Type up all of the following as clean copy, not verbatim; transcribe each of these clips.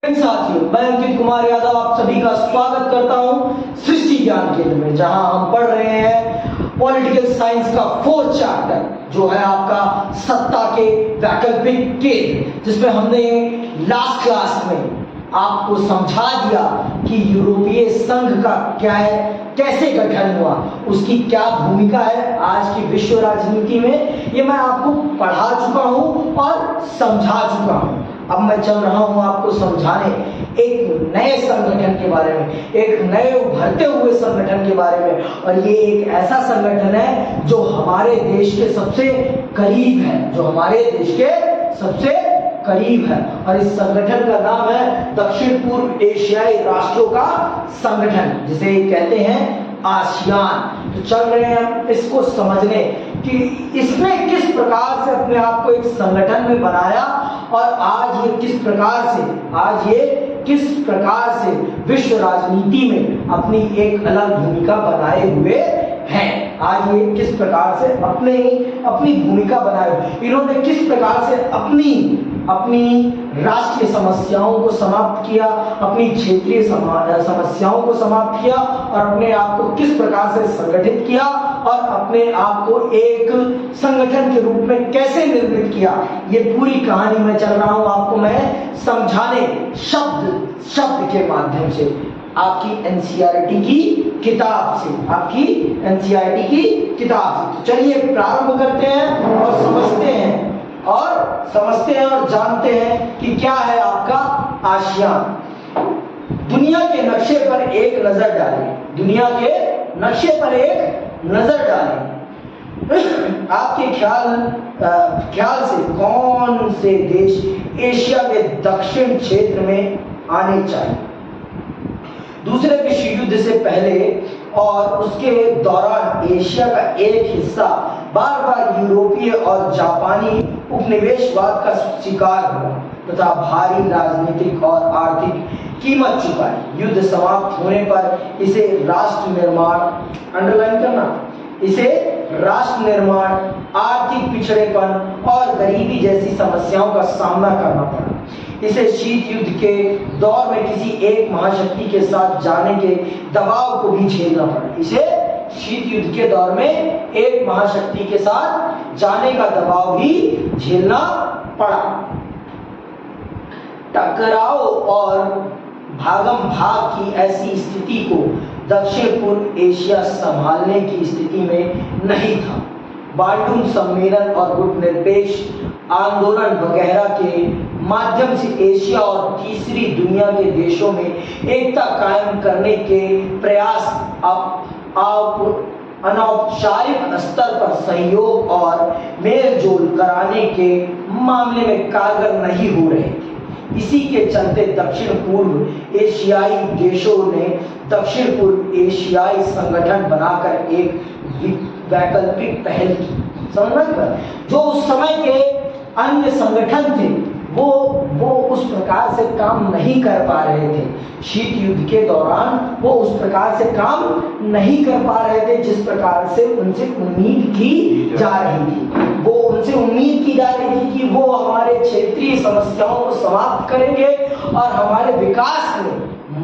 साथियों, मैं अंकित कुमार यादव आप सभी का स्वागत करता हूं सृष्टि ज्ञान केंद्र में, जहां हम पढ़ रहे हैं पॉलिटिकल साइंस का 4th चैप्टर, जो है आपका सत्ता के वैकल्पिक केंद्र, जिसमें हमने लास्ट क्लास में आपको समझा दिया कि यूरोपीय संघ का क्या है, कैसे गठन हुआ, उसकी क्या भूमिका है आज की विश्व राजनीति में। ये मैं आपको पढ़ा चुका हूं और समझा चुका हूं। अब मैं चल रहा हूं आपको समझाने एक नए संगठन के बारे में, एक नए उभरते हुए संगठन के बारे में। और ये एक ऐसा संगठन है जो हमारे देश के सबसे करीब है, जो हमारे देश के सबसे करीब है। और इस संगठन का नाम है दक्षिण पूर्व एशियाई राष्ट्रों का संगठन, जिसे कहते हैं आसियान। तो चल रहे हैं हम इसको समझने कि इसने किस प्रकार से अपने आप को एक संगठन में बनाया और आज ये किस प्रकार से विश्व राजनीति में अपनी एक अलग भूमिका बनाए हुए हैं। आज ये किस प्रकार से अपनी भूमिका बनाए, इन्होंने किस प्रकार से अपनी राष्ट्रीय समस्याओं को समाप्त किया, अपनी क्षेत्रीय समस्याओं को समाप्त किया और अपने आप को किस प्रकार से संगठित किया और अपने आप को एक संगठन के रूप में कैसे निर्मित किया। ये पूरी कहानी में चल रहा हूं आपको मैं समझाने शब्द के माध्यम से, आपकी एनसीईआरटी की किताब से, तो चलिए प्रारंभ करते हैं और समझते हैं और जानते हैं कि क्या है आपका आसियान। दुनिया के नक्शे पर एक नजर डालें। आपके ख्याल से कौन से देश एशिया के दक्षिण क्षेत्र में आने चाहिए? दूसरे विश्व युद्ध से पहले और उसके दौरान एशिया का एक हिस्सा बार बार यूरोपीय और जापानी उपनिवेशवाद का शिकार हुआ तथा भारी राजनीतिक और आर्थिक कीमत चुकाई। युद्ध समाप्त होने पर इसे राष्ट्र निर्माण, आर्थिक पिछड़ेपन और गरीबी जैसी समस्याओं का सामना करना पड़ा। इसे शीत युद्ध के दौर में किसी एक महाशक्ति के साथ जाने के दबाव को भी झेलना पड़ा। इसे शीत युद्ध के दौर में एक महाशक्ति के साथ जाने का दबाव भी झेलना पड़ा। टकराव और भागम भाग की ऐसी स्थिति को दक्षिण पूर्व एशिया संभालने की स्थिति में नहीं था। बाल्टून सम्मेलन और गुटनिरपेक्ष आंदोलन वगैरह के माध्यम से एशिया और तीसरी दुनिया के देशों में एकता कायम करने के प्रयास अनौपचारिक स्तर पर सहयोग और मेलजोल कराने के मामले में कारगर नहीं हो रहे थे। इसी के चलते दक्षिण पूर्व एशियाई देशों ने दक्षिण पूर्व एशियाई संगठन बनाकर एक वैकल्पिक पहल की। समझ, जो उस समय के अन्य संगठन थे वो उस प्रकार से काम नहीं कर पा रहे थे। शीत युद्ध के दौरान वो उस प्रकार से काम नहीं कर पा रहे थे जिस प्रकार से उनसे उम्मीद की जा रही थी। वो उनसे उम्मीद की जा रही थी कि वो हमारे क्षेत्रीय समस्याओं को समाप्त करेंगे और हमारे विकास में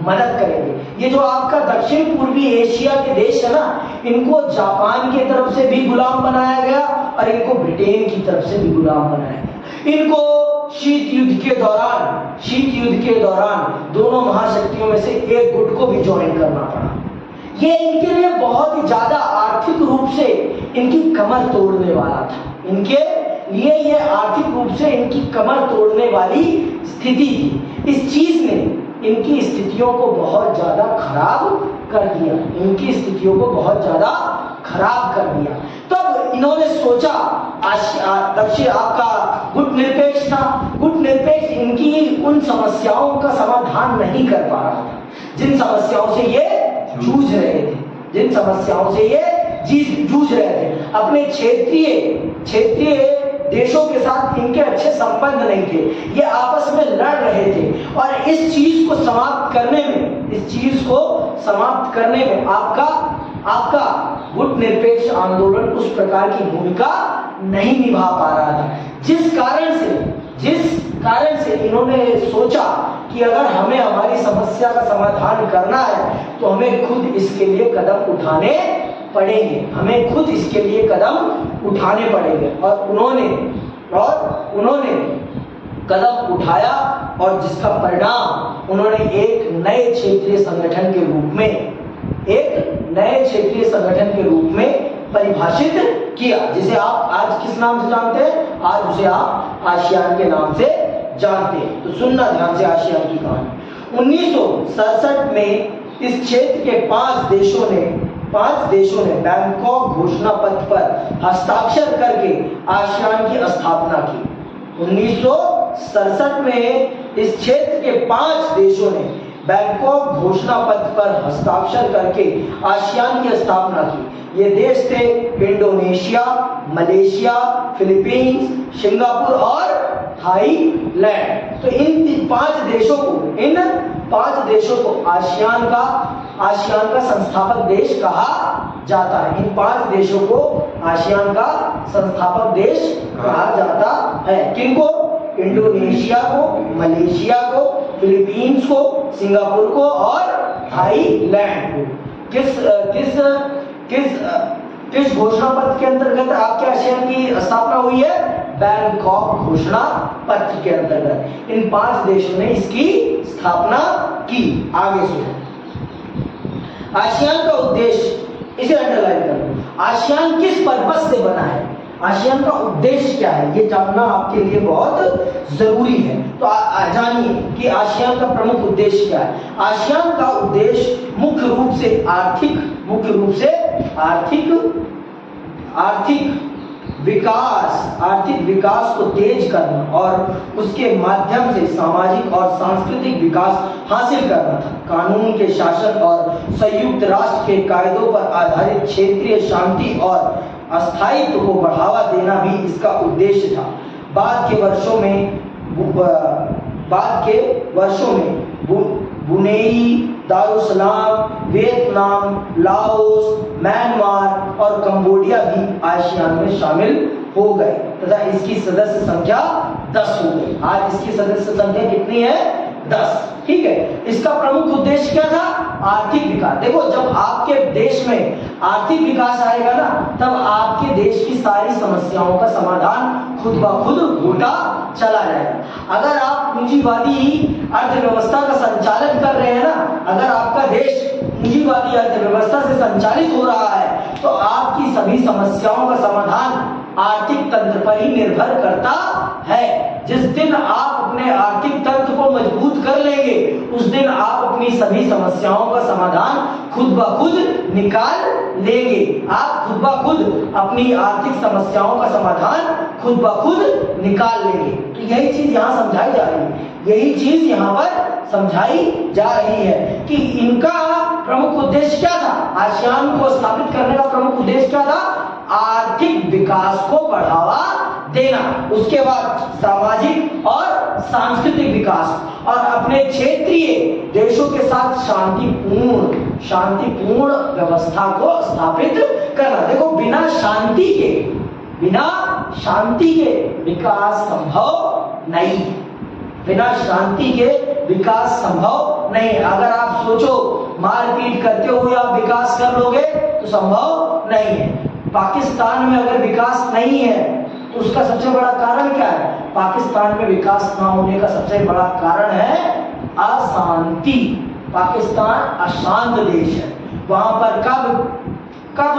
मदद करेंगे। ये जो आपका दक्षिण पूर्वी एशिया के देश है ना, इनको जापान की तरफ से भी गुलाम बनाया गया और इनको ब्रिटेन की तरफ से भी गुलाम बनाया गया। इनको शीत युद्ध के दौरान दोनों महाशक्तियों में से एक गुट को भी ज्वाइन करना पड़ा। ये इनके लिए बहुत ही ज्यादा आर्थिक रूप से इनकी कमर तोड़ने वाला था। इनके लिए ये आर्थिक रूप से इनकी कमर तोड़ने वाली स्थिति थी। इस चीज ने इनकी स्थितियों को बहुत ज्यादा खराब कर दिया। तब इन्होंने सोचा, दक्षिण आपका गुट निरपेक्ष था, गुट निरपेक्ष इनकी उन समस्याओं का समाधान नहीं कर पा रहा था जिन समस्याओं से ये जूझ रहे थे। अपने क्षेत्रीय देशों के साथ इनके अच्छे संबंध नहीं थे, ये आपस में लड़ रहे थे और इस चीज को समाप्त करने में आपका गुट निरपेक्ष आंदोलन उस प्रकार की भूमिका नहीं निभा पा रहा था, जिस कारण से इन्होंने सोचा कि अगर हमें हमारी समस्या का समाधान करना है तो हमें खुद इसके लिए कदम उठाने पड़ेंगे, हमें खुद इसके लिए कदम उठाने पड़ेंगे। और उन्होंने कदम उठाया और जिसका परिणाम उन्होंने एक नए क्षेत्रीय संगठन के रूप में परिभाषित किया, जिसे आप आज किस नाम से जानते हैं? आज उसे आप आसियान के नाम से जानते हैं। तो सुनना ध्यान से आसियान की कहानी। 1967 में इस क्षेत्र के 5 देशों ने बैंकॉक घोषणा पत्र पर हस्ताक्षर करके आसियान की स्थापना की। 1967 में इस क्षेत्र के 5 देशों ने बैंकॉक घोषणा पत्र पर हस्ताक्षर करके आसियान की स्थापना की। ये देश थे इंडोनेशिया, मलेशिया, फिलीपींस, सिंगापुर और थाईलैंड। तो इन 5 देशों को आसियान का संस्थापक देश कहा जाता है। इन 5 देशों को आसियान का संस्थापक देश कहा जाता है। किनको? इंडोनेशिया को, मलेशिया को, फिलीपींस को, सिंगापुर को और थाईलैंड को। किस घोषणा पत्र के अंतर्गत आपके आसियान की स्थापना हुई है? बैंकॉक घोषणा पत्र के अंतर्गत इन 5 देशों ने इसकी स्थापना की। आगे सुनो, आसियान का उद्देश्य, इसे अंडरलाइन कर लो। आसियान किस पर्पस से बना है? आसियान का उद्देश्य क्या है? ये जानना आपके लिए बहुत जरूरी है। तो जानिए कि आसियान का प्रमुख उद्देश्य क्या है। आसियान का उद्देश्य मुख्य रूप से आर्थिक विकास को तेज करना और उसके माध्यम से सामाजिक और सांस्कृतिक विकास हासिल करना था। कानून के शासन और संयुक्त राष्ट्र के कायदों पर आधारित क्षेत्रीय शांति और अस्थायित्व को बढ़ावा देना भी इसका उद्देश्य था। बाद के वर्षों में Brunei, Darussalam, Vietnam, Laos, Myanmar और कंबोडिया भी आसियान में शामिल हो गए तथा इसकी सदस्य संख्या 10 हो गई। आज इसकी सदस्य संख्या कितनी है? 10। ठीक है। इसका प्रमुख उद्देश्य क्या था? आर्थिक विकास। देखो, जब आपके देश में आर्थिक विकास आएगा ना, तब आपके देश की सारी समस्याओं का समाधान खुद ब खुद होता चला जाएगा। अगर आप पूंजीवादी अर्थव्यवस्था का संचालन कर रहे हैं ना, अगर आपका देश पूंजीवादी अर्थव्यवस्था से संचालित हो रहा है, तो आपकी सभी समस्याओं का समाधान आर्थिक तंत्र पर ही निर्भर करता है। जिस दिन आप अपने आर्थिक तंत्र को मजबूत कर लेंगे, उस दिन आप अपनी सभी समस्याओं का समाधान खुद ब खुद निकाल लेंगे। आप खुद ब खुद अपनी आर्थिक समस्याओं का समाधान खुद ब खुद निकाल लेंगे। तो यही चीज यहाँ समझाई जा रही है, यही चीज यहाँ पर समझाई जा रही है कि इनका प्रमुख उद्देश्य क्या था। आसियान को स्थापित करने का प्रमुख उद्देश्य क्या था? आर्थिक विकास को बढ़ावा देना, उसके बाद सामाजिक और सांस्कृतिक विकास और अपने क्षेत्रीय देशों के साथ शांतिपूर्ण व्यवस्था को स्थापित करना। देखो, बिना शांति के विकास संभव नहीं। बिना शांति के विकास संभव नहीं। अगर आप सोचो मारपीट करते हुए आप विकास कर लोगे तो संभव नहीं है। पाकिस्तान में अगर विकास नहीं है तो उसका सबसे बड़ा कारण क्या है? पाकिस्तान में विकास ना होने का सबसे बड़ा कारण है अशांति। पाकिस्तान अशांत देश है। वहां पर कब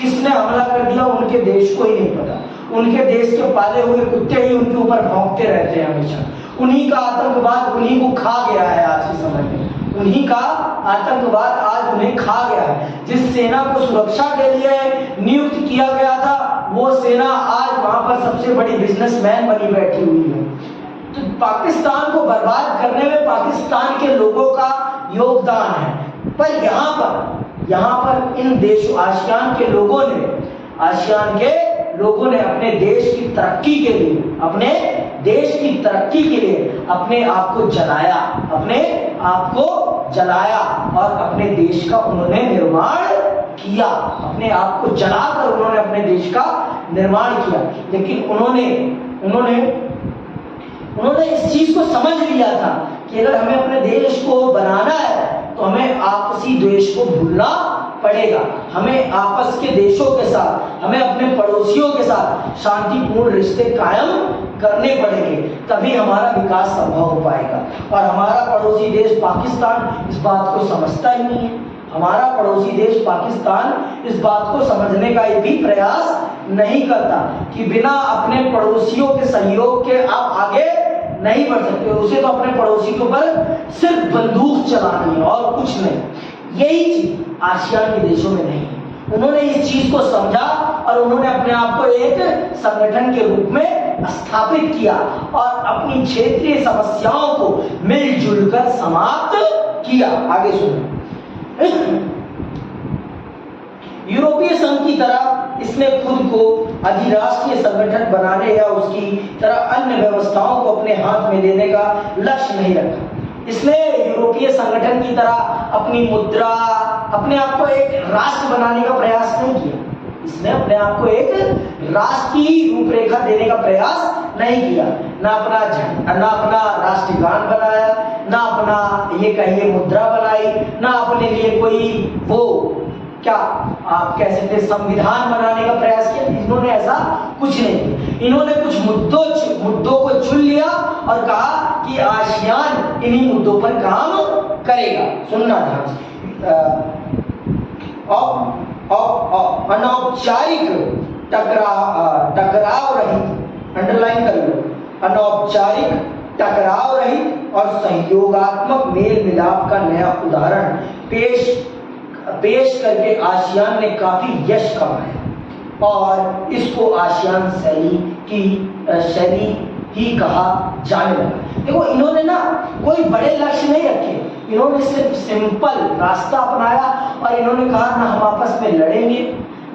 किसने हमला कर दिया उनके देश को ही नहीं पता। उनके देश के पाले हुए कुत्ते ही उनके ऊपर भौंकते रहते हैं हमेशा। उन्हीं का आतंकवाद उन्हीं को खा गया है आज के समय में। उन्हीं का आतंकवाद आज उन्हें खा गया है। जिस सेना को सुरक्षा के लिए नियुक्त किया गया था, वो सेना आज वहां पर सबसे बड़ी बिजनेसमैन बनी बैठी हुई है। तो पाकिस्तान को बर्बाद करने में पाकिस्तान के लोगों का योगदान है। पर यहाँ पर इन देशों आसियान के लोगों ने अपने देश की तरक्की के लिए अपने आप को जलाया और अपने देश का उन्होंने निर्माण किया। अपने आप को जलाकर उन्होंने अपने देश का निर्माण किया। लेकिन उन्होंने इस चीज को समझ लिया था कि अगर हमें अपने देश को बनाना है तो हमें आपसी द्वेष को भूलना पड़ेगा। हमें आपस के देशों के साथ, हमें अपने पड़ोसियों के साथ शांतिपूर्ण रिश्ते कायम करने पड़ेंगे, तभी हमारा विकास संभव हो पाएगा। और हमारा पड़ोसी देश पाकिस्तान इस बात को समझता ही नहीं है। हमारा पड़ोसी देश पाकिस्तान इस बात को समझने का भी प्रयास नहीं करता कि बिना अपने पड़ोसियों के सहयोग के आप आगे नहीं बढ़ सकते। उसे तो अपने पड़ोसी के ऊपर सिर्फ बंदूक चलानी है और कुछ नहीं। यही चीज आसियान के देशों में नहीं है। उन्होंने इस चीज को समझा और उन्होंने अपने आप को एक संगठन के रूप में स्थापित किया और अपनी क्षेत्रीय समस्याओं को मिलजुल कर समाप्त किया। आगे सुनो। यूरोपीय संघ की तरह इसने खुद को अधिराष्ट्रीय संगठन बनाने या उसकी तरह अन्य व्यवस्थाओं को अपने हाथ में लेने का लक्ष्य नहीं रखा। इसने यूरोपीय संगठन की तरह अपनी मुद्रा, अपने आप को एक राष्ट्र बनाने का प्रयास नहीं किया। इसने अपने आप को एक राष्ट्र की रूपरेखा देने का प्रयास नहीं किया। ना अपना राष्ट्रगान बनाया, ना अपना ये कहिए मुद्रा बनाई, ना अपने लिए कोई वो क्या आप कह सकते संविधान बनाने का प्रयास किया। इन्होंने ऐसा कुछ नहीं किया। इन्होंने कुछ मुद्दों को चुन लिया और कहा कि आसियान इन्हीं मुद्दों पर काम करेगा। सुनना ध्यान से। अनौपचारिक टकराव रहित, अंडरलाइन कर लो, अनौपचारिक टकराव रहित और सहयोगात्मक मेल मिलाप का नया उदाहरण पेश करके आसियान ने काफी यश कमाया और इसको आसियान शैली ही कहा जाने लगा। देखो, इन्होंने ना कोई बड़े लक्ष्य नहीं रखे। इन्होंने सिर्फ सिंपल रास्ता अपनाया और इन्होंने कहा ना हम आपस में लड़ेंगे,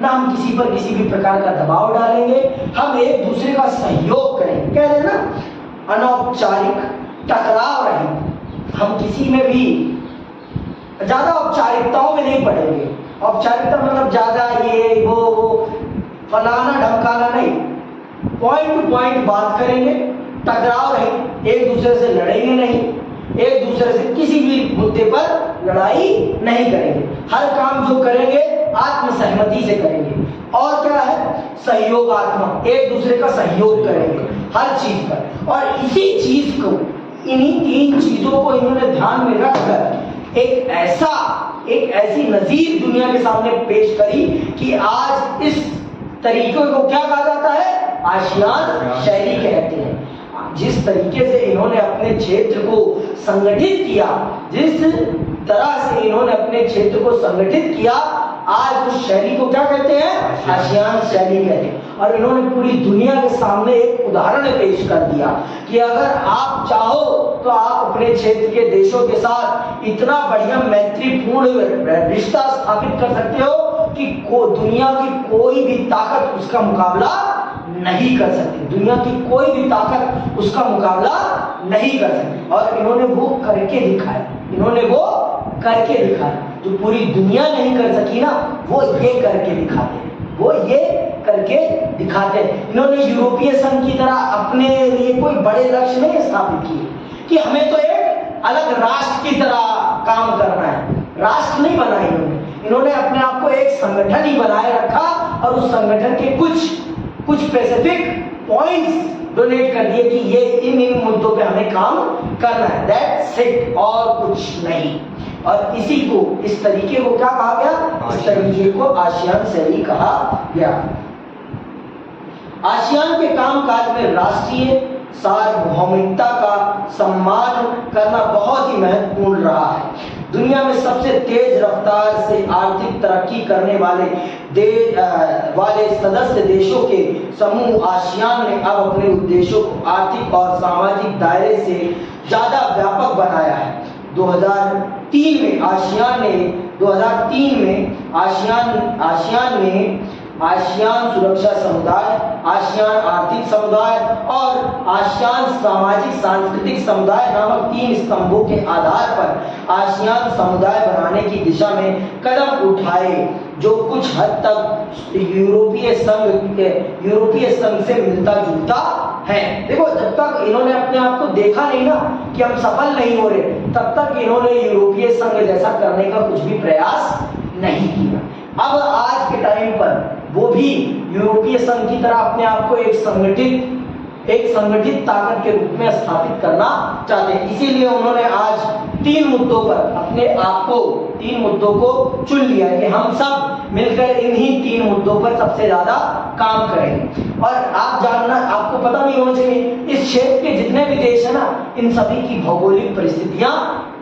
ना हम किसी पर किसी भी प्रकार का दबाव डालेंगे, हम एक दूसरे का सहयोग करेंगे। कह रहे ना अनौपचारिक टकराव रहित। हम किसी में भी ज्यादा औपचारिकताओं में नहीं पड़ेंगे। औपचारिकता मतलब ज्यादा ये वो फलाना ढमकाना नहीं, पॉइंट टू पॉइंट बात करेंगे, टकराव रहे, एक दूसरे से लड़ेंगे नहीं, एक दूसरे से किसी भी मुद्दे पर लड़ाई नहीं करेंगे। हर काम जो करेंगे आत्म सहमति से करेंगे और क्या है सहयोगात्मक, एक दूसरे का सहयोग करेंगे हर चीज पर। और इसी चीज को, इन्हीं तीन चीजों को इन्होंने ध्यान में रखकर एक ऐसी नजीर दुनिया के सामने पेश करी कि आज इस तरीके को क्या कहा जाता है, आसियान शैली कहते हैं। जिस तरीके से इन्होंने अपने क्षेत्र को संगठित किया, जिस तरह से इन्होंने अपने क्षेत्र को संगठित किया, आज उस शैली को क्या कहते हैं, आसियान शैली कहते हैं। और इन्होंने पूरी दुनिया के सामने एक उदाहरण पेश कर दिया कि अगर आप चाहो तो आप अपने क्षेत्र के देशों के साथ इतना बढ़िया मैत्रीपूर्ण रिश्ता स्थापित कर सकते हो कि दुनिया की कोई भी ताकत उसका मुकाबला नहीं कर सकती। दुनिया की कोई भी ताकत उसका मुकाबला नहीं कर सकती। और इन्होंने वो करके दिखाया, इन्होंने वो करके दिखाया जो पूरी दुनिया नहीं कर सकी ना, वो ये करके दिखाते हैं, वो ये करके दिखाते हैं। इन्होंने यूरोपीय संघ की तरह अपने लिए कोई बड़े लक्ष्य नहीं स्थापित किए कि हमें तो एक अलग राष्ट्र की तरह काम करना है। राष्ट्र नहीं बनाए इन्होंने अपने आप को एक संगठन ही बनाए रखा और उस संगठन के कुछ स्पेसिफिक पॉइंट्स डोनेट कर दिए कि ये इन मुद्दों पे हमें काम करना है, दैट्स इट, और कुछ नहीं। और इसी को, इस तरीके को क्या कहा गया, इस तरीके को आसियान शैली कहा गया। आसियान के कामकाज में राष्ट्रीय सार्वभौमिकता का सम्मान करना बहुत ही महत्वपूर्ण रहा है। दुनिया में सबसे तेज रफ्तार से आर्थिक तरक्की करने वाले सदस्य देशों के समूह आसियान ने अब अपने उद्देश्यों को आर्थिक और सामाजिक दायरे से ज्यादा व्यापक बनाया है। 2003 में आसियान ने आसियान सुरक्षा समुदाय, आसियान आर्थिक समुदाय और आसियान सामाजिक सांस्कृतिक समुदाय नामक 3 स्तंभों के आधार पर आसियान समुदाय बनाने की दिशा में कदम उठाए, जो कुछ हद तक यूरोपीय संघ से मिलता जुलता है। देखो, जब तक इन्होंने अपने आप को देखा नहीं ना कि हम सफल नहीं हो रहे, तब तक इन्होंने यूरोपीय संघ जैसा करने का कुछ भी प्रयास नहीं किया। अब आज के टाइम पर वो भी यूरोपीय संघ की तरह अपने आप को एक संगठित ताकत के रूप में स्थापित करना चाहते हैं। इसीलिए उन्होंने आज 3 मुद्दों पर अपने आप को 3 मुद्दों को चुन लिया कि हम सब मिलकर इन्हीं 3 मुद्दों पर सबसे ज्यादा काम करेंगे। और आपको पता नहीं होना चाहिए, इस क्षेत्र के जितने भी देश है ना, इन सभी की भौगोलिक परिस्थितियां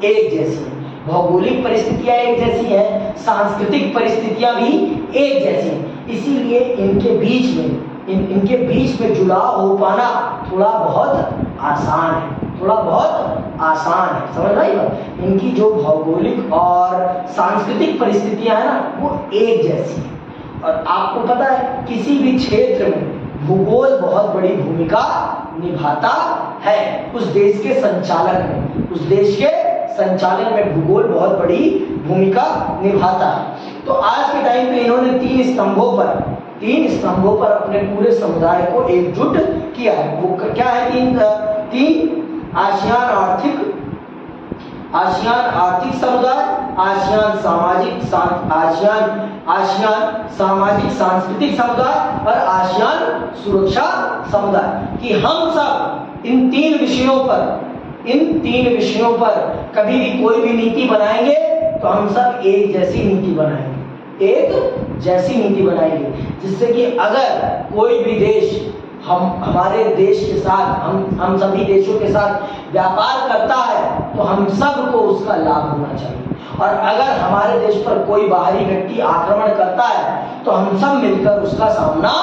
एक जैसी हैं। भौगोलिक परिस्थितियां एक जैसी हैं, सांस्कृतिक परिस्थितियां भी एक जैसी हैं। इसीलिए इनके बीच में जुड़ाव हो पाना थोड़ा बहुत आसान है, समझ रही हो? इनकी जो भौगोलिक और सांस्कृतिक परिस्थितियां हैं ना, वो एक जैसी हैं। और आपको पता है, किसी भी क्षेत्र में भूगोल बहुत बड़ी भूमिका निभाता है। उस देश के संचालन में भूगोल बहुत बड़ी भूमिका निभाता है। तो आज के टाइम पे इन्होंने 3 स्तंभों पर अपने पूरे समुदाय को एकजुट किया है। वो क्या है? 3 आसियान आर्थिक समुदाय, आसियान सामाजिक सांस्कृतिक समुदाय और आसियान सुरक्षा समुदाय, कि हम सब इन 3 विषयों पर कभी भी कोई भी नीति बनाएंगे तो हम सब एक जैसी नीति बनाएंगे, जिससे कि अगर कोई भी देश हमारे देश के साथ, हम सभी देशों के साथ व्यापार करता है तो हम सबको उसका लाभ होना चाहिए। और अगर हमारे देश पर कोई बाहरी व्यक्ति आक्रमण करता है तो हम सब मिलकर उसका सामना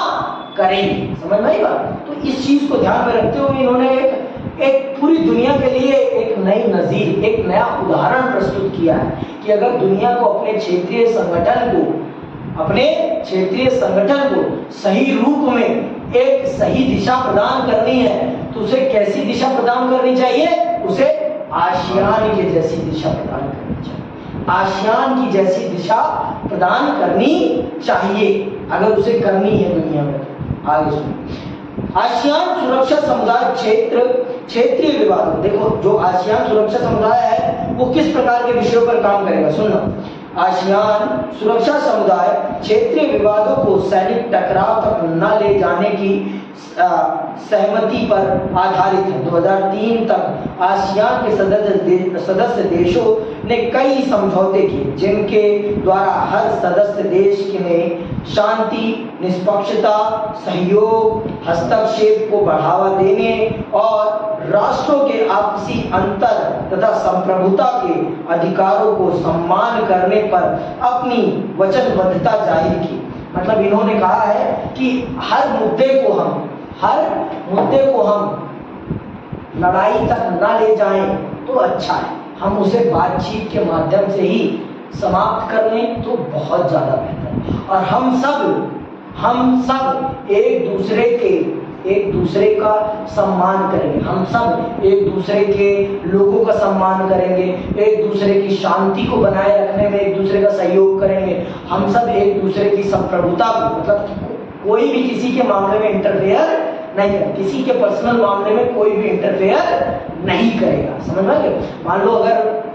करेंगे। समझ में आई बात? तो इस चीज को ध्यान में रखते हुए इन्होंने एक पूरी दुनिया के लिए एक नई नजीर, एक नया उदाहरण प्रस्तुत किया है कि अगर दुनिया को अपने क्षेत्रीय संगठन को सही रूप में एक सही दिशा प्रदान करनी है तो उसे कैसी दिशा प्रदान करनी चाहिए? उसे आसियान की जैसी दिशा प्रदान करनी चाहिए। आसियान की जैसी दिशा प्रदान करनी चाहिए अगर उसे करनी है दुनिया में। आगे सुनो, आसियान सुरक्षा समुदाय क्षेत्रीय विवाद। देखो, जो आसियान सुरक्षा समुदाय है वो किस प्रकार के विषयों पर काम करेगा? सुनना, आसियान सुरक्षा समुदाय क्षेत्रीय विवादों को सैनिक टकराव तक न ले जाने की सहमति पर आधारित है। 2003 तक आसियान के सदस्य देशों ने कई समझौते किए, जिनके द्वारा हर सदस्य देश ने शांति, निष्पक्षता, सहयोग, हस्तक्षेप को बढ़ावा देने और राष्ट्रों के आपसी अंतर तथा संप्रभुता के अधिकारों को सम्मान करने पर अपनी वचनबद्धता जाहिर की। मतलब इन्होंने कहा है कि हर मुद्दे को हम लड़ाई तक न ले जाएं तो अच्छा है, हम उसे बातचीत के माध्यम से ही समाप्त कर लें तो बहुत ज्यादा बेहतर है। और हम सब एक दूसरे का सम्मान करेंगे, हम सब एक दूसरे के लोगों का सम्मान करेंगे, एक दूसरे की शांति को बनाए रखने में एक दूसरे का सहयोग करेंगे। हम सब एक दूसरे की संप्रभुता को, मतलब कोई भी किसी के मामले में इंटरफेयर नहीं करेगा, किसी के पर्सनल मामले में कोई भी इंटरफेयर नहीं करेगा। समझ में आ गया? मान लो अगर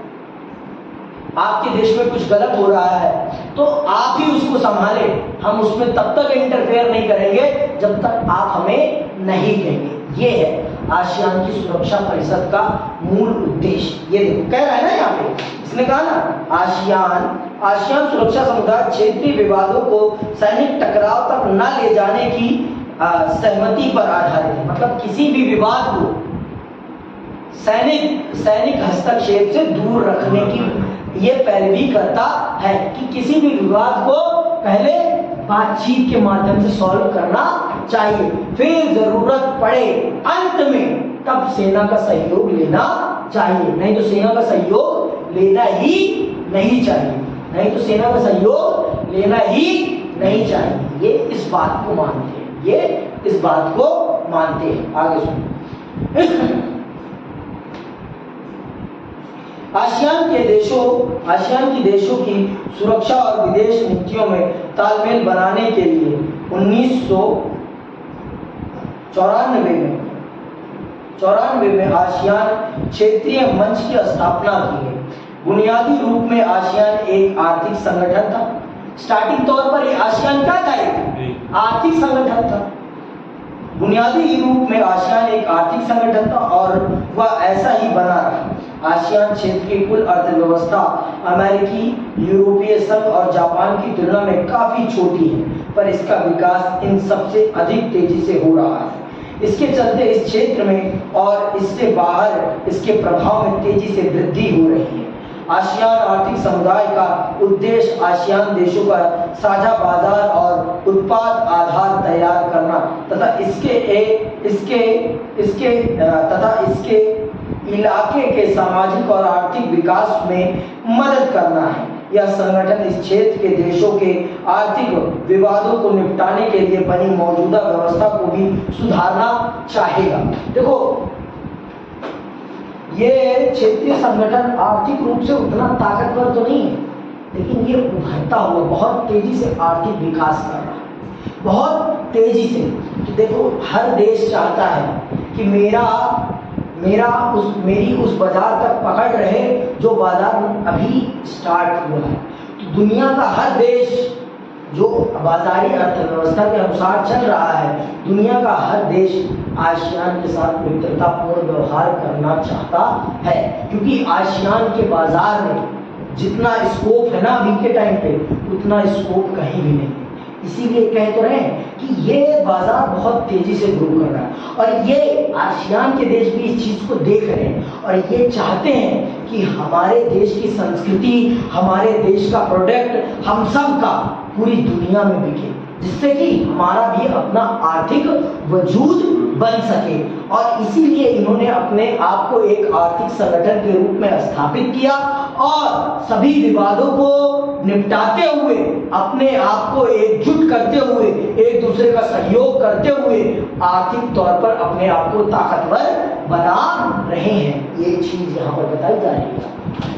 आपके देश में कुछ गलत हो रहा है तो आप ही उसको संभाले, हम उसमें तब तक इंटरफेयर नहीं करेंगे जब तक आप हमें नहीं कहेंगे। ये है आसियान की सुरक्षा परिषद का मूल उद्देश्य। ये देखो, कह रहा है ना यहाँ पे, इसने कहा ना, आसियान सुरक्षा समुदाय क्षेत्रीय विवादों को सैनिक टकराव तक न ले जाने की सहमति पर आधारित है। मतलब किसी भी विवाद को सैनिक हस्तक्षेप से दूर रखने की ये पैरवी करता है कि किसी भी विवाद को पहले बातचीत के माध्यम से सॉल्व करना चाहिए, फिर जरूरत पड़े अंत में तब सेना का सहयोग लेना चाहिए, नहीं तो सेना का सहयोग लेना ही नहीं चाहिए। ये इस बात को मानते हैं, ये इस बात को मानते हैं। आगे सुनो। आसियान के देशों की सुरक्षा और विदेश नीतियों में तालमेल बनाने के लिए 1994 में आसियान क्षेत्रीय मंच की स्थापना की है। बुनियादी रूप में आसियान एक आर्थिक संगठन था। स्टार्टिंग तौर पर ये आसियान क्या था? एक आर्थिक संगठन था। बुनियादी रूप में आसियान एक आर्थिक संगठन था और वह ऐसा ही बना रहा। आसियान क्षेत्र की कुल अर्थव्यवस्था अमेरिकी, यूरोपीय संघ और जापान की तुलना में काफी छोटी है, पर इसका विकास इन सबसे अधिक तेजी से हो रहा है। इसके चलते इस क्षेत्र में और इससे बाहर इसके प्रभाव में तेजी से वृद्धि हो रही है। आसियान आर्थिक समुदाय का उद्देश्य आसियान देशों का साझा बाजार और उत्पाद आधार तैयार करना तथा इसके इलाके के सामाजिक और आर्थिक विकास में मदद करना है। यह संगठन इस क्षेत्र के देशों के आर्थिक विवादों को निपटाने के लिए बनी मौजूदा व्यवस्था को भी सुधारना चाहेगा। देखो, ये क्षेत्रीय संगठन आर्थिक रूप से उतना ताकतवर तो नहीं है, लेकिन ये उभरता हुआ बहुत तेजी से आर्थिक विकास कर रहा है, बहुत तेजी से। तो देखो, हर देश चाहता है कि मेरी उस बाजार तक पकड़ रहे जो बाजार अभी स्टार्ट हुआ है। तो दुनिया का हर देश जो बाजारी अर्थव्यवस्था के अनुसार चल रहा है, दुनिया का हर देश आसियान के साथ मित्रतापूर्ण व्यवहार करना चाहता है, क्योंकि आसियान के बाजार में जितना स्कोप है ना अभी के टाइम पे, उतना स्कोप कहीं भी नहीं। इसीलिए कह तो रहे हैं कि ये बाजार बहुत तेजी से ग्रो कर रहा है और ये आसियान के देश भी इस चीज को देख रहे हैं और ये चाहते हैं कि हमारे देश की संस्कृति, हमारे देश का प्रोडक्ट हम सब का पूरी दुनिया में बिके, जिससे कि हमारा भी अपना आर्थिक वजूद बन सके। और इसीलिए इन्होंने अपने आप को एक आर्थिक संगठन के रूप में स्थापित किया और सभी विवादों को निपटाते हुए, अपने आप को एकजुट करते हुए, एक दूसरे का सहयोग करते हुए आर्थिक तौर पर अपने आप को ताकतवर बना रहे हैं। ये चीज यहाँ पर बताई जा रही है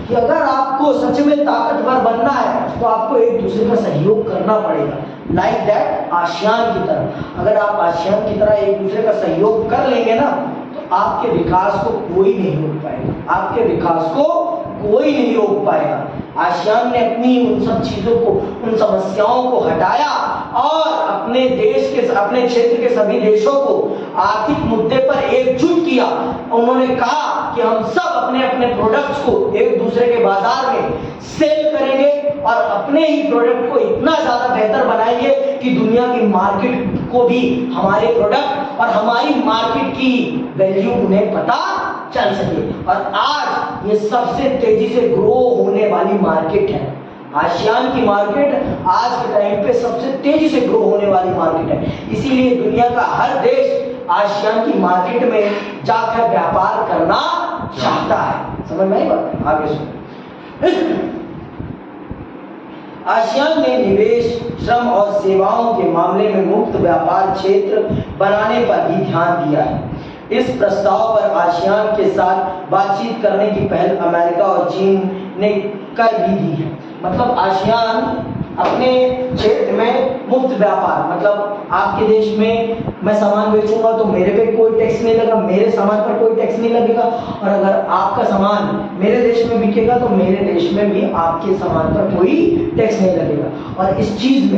कि अगर आपको सच में ताकतवर बनना है तो आपको एक दूसरे का सहयोग करना पड़ेगा। लाइक दैट आसियान की तरह, अगर आप आसियान की तरह एक दूसरे का सहयोग कर लेंगे ना, तो आपके विकास को कोई नहीं रोक पाएगा, आपके विकास को कोई नहीं रोक पाएगा। आसियान ने अपनी उन सब चीजों को, उन समस्याओं को हटाया और अपने देश के, अपने क्षेत्र के सभी देशों को आर्थिक मुद्दे पर एकजुट किया। उन्होंने कहा कि हम सब अपने अपने प्रोडक्ट्स को एक दूसरे के बाजार में सेल करेंगे और अपने ही प्रोडक्ट को इतना ज्यादा बेहतर बनाएंगे कि दुनिया की मार्केट को भी हमारे प्रोडक्ट और हमारी मार्केट की वैल्यू उन्हें पता चल सके। और आज ये सबसे तेजी से ग्रो होने वाली मार्केट है। आसियान की मार्केट आज के टाइम पे सबसे तेजी से ग्रो होने वाली मार्केट है। इसीलिए दुनिया का हर देश आसियान की मार्केट में जाकर व्यापार करना चाहता है। समझ में आई बात? आगे सुनो। आसियान ने निवेश, श्रम और सेवाओं के मामले में मुक्त व्यापार क्षेत्र बनाने पर भी ध्यान दिया है। इस प्रस्ताव पर आसियान के साथ बातचीत करने की पहल अमेरिका और चीन ने कर भी दी है। मतलब आसियान अपने क्षेत्र में मुक्त व्यापार, मतलब आपके देश में मैं सामान बेचूंगा तो मेरे पे कोई टैक्स नहीं लगा, मेरे सामान पर कोई टैक्स नहीं लगेगा, और अगर आपका सामान मेरे देश में बिकेगा तो मेरे देश में भी आपके सामान पर कोई टैक्स नहीं लगेगा। और इस चीज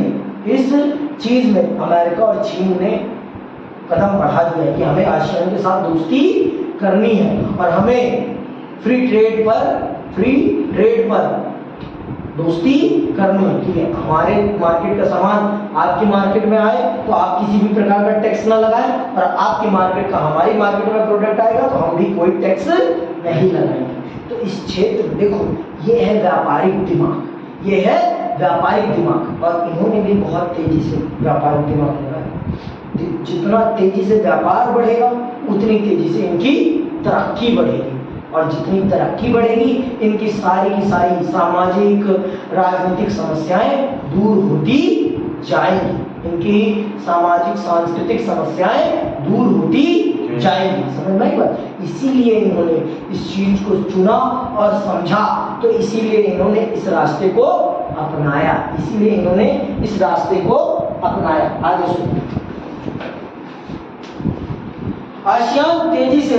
में अमेरिका और चीन ने कदम बढ़ा दिया है कि हमें आसियान के साथ दोस्ती करनी है और हमें फ्री ट्रेड पर दोस्ती करनी है। ठीक है, हमारे मार्केट का सामान आपकी मार्केट में आए तो आप किसी भी प्रकार का टैक्स ना लगाएं, और आपकी मार्केट का हमारी मार्केट में प्रोडक्ट आएगा तो हम भी कोई टैक्स नहीं लगाएंगे। तो इस क्षेत्र में देखो, ये है व्यापारिक दिमाग, ये है व्यापारिक दिमाग, और इन्होंने भी बहुत तेजी से व्यापारिक दिमाग लगाया। जितना तेजी से व्यापार बढ़ेगा उतनी तेजी से इनकी तरक्की बढ़ेगी, और जितनी तरक्की बढ़ेगी इनकी सारी की सारी सामाजिक राजनीतिक समस्याएं दूर होती जाएंगी। इनकी सामाजिक सांस्कृतिक समस्याएं दूर होती जाएंगी। समझ में आई बात? इसीलिए इन्होंने इस चीज को चुना और समझा, तो इसीलिए इन्होंने इस रास्ते को अपनाया, इसीलिए इन्होंने इस रास्ते को अपनाया। आगे सुनिए। आसियान तेजी से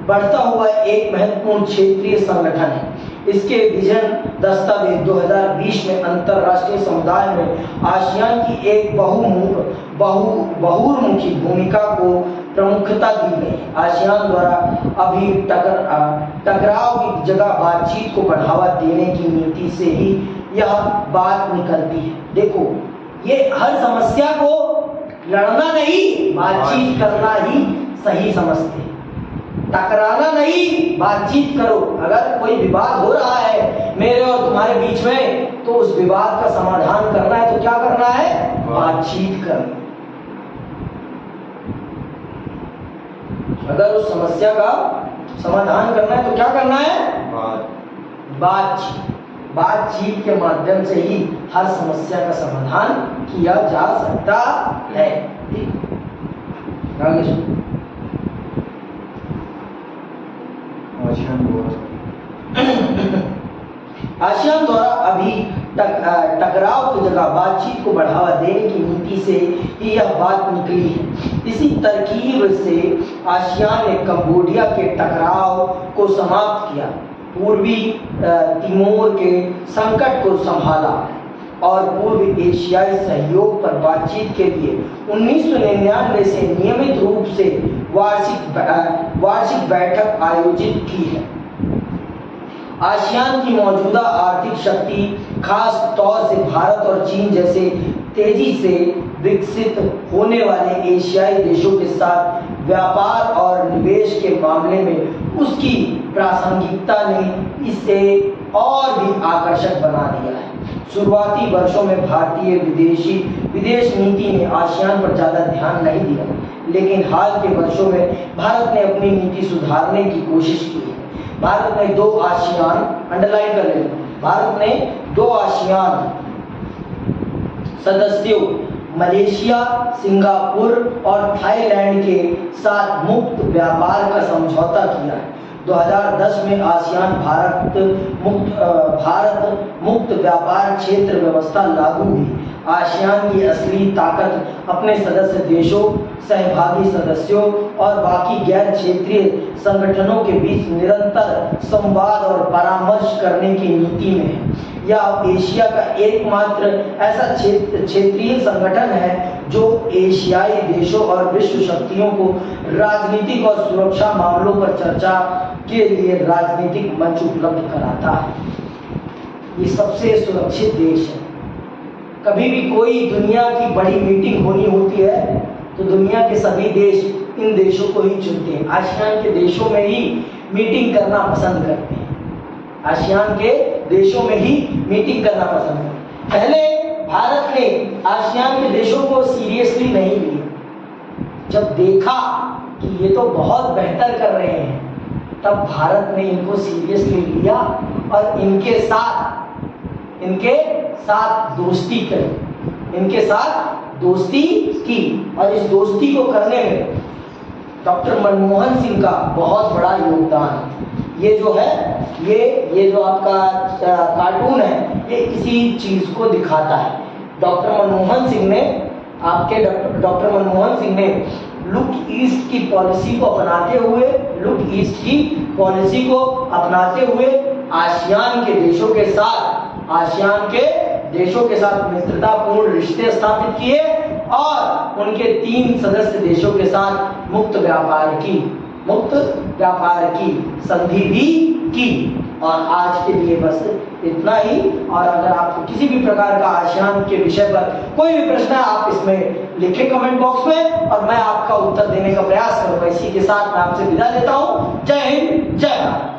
बढ़ता हुआ एक महत्वपूर्ण क्षेत्रीय संगठन है। इसके विजन दस्तावेज 2020 में अंतरराष्ट्रीय समुदाय में आसियान की एक बहुमुखी भूमिका को प्रमुखता दी गई। आसियान द्वारा अभी टकराव की जगह बातचीत को बढ़ावा देने की नीति से ही यह बात निकलती है। देखो, ये हर समस्या को लड़ना नहीं, बातचीत करना ही सही समझते हैं। टकराना नहीं, बातचीत करो। अगर कोई विवाद हो रहा है मेरे और तुम्हारे बीच में, तो उस विवाद का समाधान करना है तो क्या करना है? बातचीत करना। अगर उस समस्या का समाधान करना है तो क्या करना है? बातचीत। बातचीत के माध्यम से ही हर समस्या का समाधान किया जा सकता है। आगे सुनो। आसियान द्वारा अभी टकराव की जगह बातचीत को बढ़ावा देने की नीति से ही यह बात निकली है। इसी तरकीब से आसियान ने कंबोडिया के टकराव को समाप्त किया, पूर्वी तिमोर के संकट को संभाला और पूर्व एशियाई सहयोग पर बातचीत के लिए 1999 से नियमित रूप से वार्षिक बैठक आयोजित की है। आसियान की मौजूदा आर्थिक शक्ति खास तौर से भारत और चीन जैसे तेजी से विकसित होने वाले एशियाई देशों के साथ व्यापार और निवेश के मामले में उसकी प्रासंगिकता ने इसे और भी आकर्षक बना दिया है। शुरुआती वर्षों में भारतीय विदेश नीति ने आसियान पर ज़्यादा ध्यान नहीं दिया, लेकिन हाल के वर्षों में भारत ने अपनी नीति सुधारने की कोशिश की है। भारत ने 2 आसियान, अंडरलाइन कर लेना, भारत ने 2 आसियान सदस्यों मलेशिया, सिंगापुर और थाईलैंड के साथ मुक्त व्यापार का समझौता किया है। 2010 में आसियान भारत मुक्त व्यापार क्षेत्र व्यवस्था लागू हुई। आसियान की असली ताकत अपने सदस्य देशों, सहभागी सदस्यों और बाकी गैर क्षेत्रीय संगठनों के बीच निरंतर संवाद और परामर्श करने की नीति में है। यह एशिया का एकमात्र ऐसा क्षेत्रीय संगठन है जो एशियाई देशों और विश्व शक्तियों को राजनीतिक और सुरक्षा मामलों पर चर्चा के लिए राजनीतिक मंच उपलब्ध कराता है। ये सबसे सुरक्षित देश है। कभी भी कोई दुनिया की बड़ी मीटिंग होनी होती है तो दुनिया के सभी देश इन देशों को ही चुनते हैं। आसियान के देशों में ही मीटिंग करना पसंद करते हैं। आसियान के देशों में ही मीटिंग करना पसंद करते हैं। पहले भारत ने आसियान के देशों को सीरियसली नहीं लिया। जब देखा कि ये तो बहुत बेहतर कर रहे हैं, तब भारत ने इनको सीरियसली लिया और इनके साथ दोस्ती करी, इनके साथ दोस्ती की। और इस दोस्ती को करने में डॉक्टर मनमोहन सिंह का बहुत बड़ा योगदान है। ये जो है, ये जो आपका कार्टून है, ये इसी चीज को दिखाता है। डॉक्टर मनमोहन सिंह ने लुक ईस्ट की पॉलिसी को अपनाते हुए आसियान के देशों के साथ मित्रतापूर्ण रिश्ते स्थापित किए और उनके 3 सदस्य देशों के साथ मुक्त व्यापार की संधि भी की। और आज के लिए बस इतना ही। और अगर आपको किसी भी प्रकार का आसियान के विषय पर कोई भी प्रश्न है, आप इसमें लिखें कमेंट बॉक्स में और मैं आपका उत्तर देने का प्रयास करूंगा। इसी के साथ मैं आपसे विदा लेता हूं। जय हिंद, जय भारत।